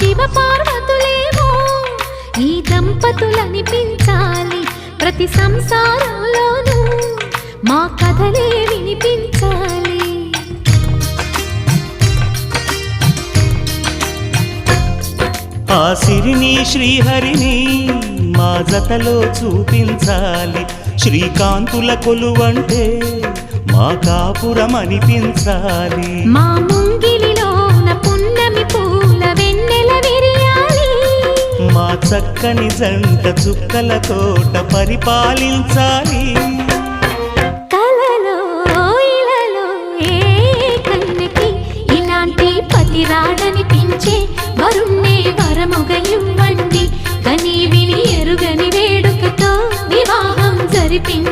శివ పార్వతులేమో ఈ దంపతులనిపించాలి, ప్రతి సంసారంలోనూ మా కథలే వినిపించాలి. ఆ సిరిని శ్రీహరిని మా జతలో చూపించాలి, శ్రీకాంతుల కొలువంటే మా కాపురం అనిపించాలి. మా ముంగిలిలోన పున్నమి పూల వెన్నెల విరియాలి, మా చక్కని జంట చుక్కల తోట పరిపాలించాలి. కలలో ఇలలో ఏ కన్నెకి ఇలాంటి పతి రాడనిపించే వరుణ్ణే వరముగ ఇవ్వండి, కని విని ఎరుగని వేడుకతో వివాహం జరిపించండి.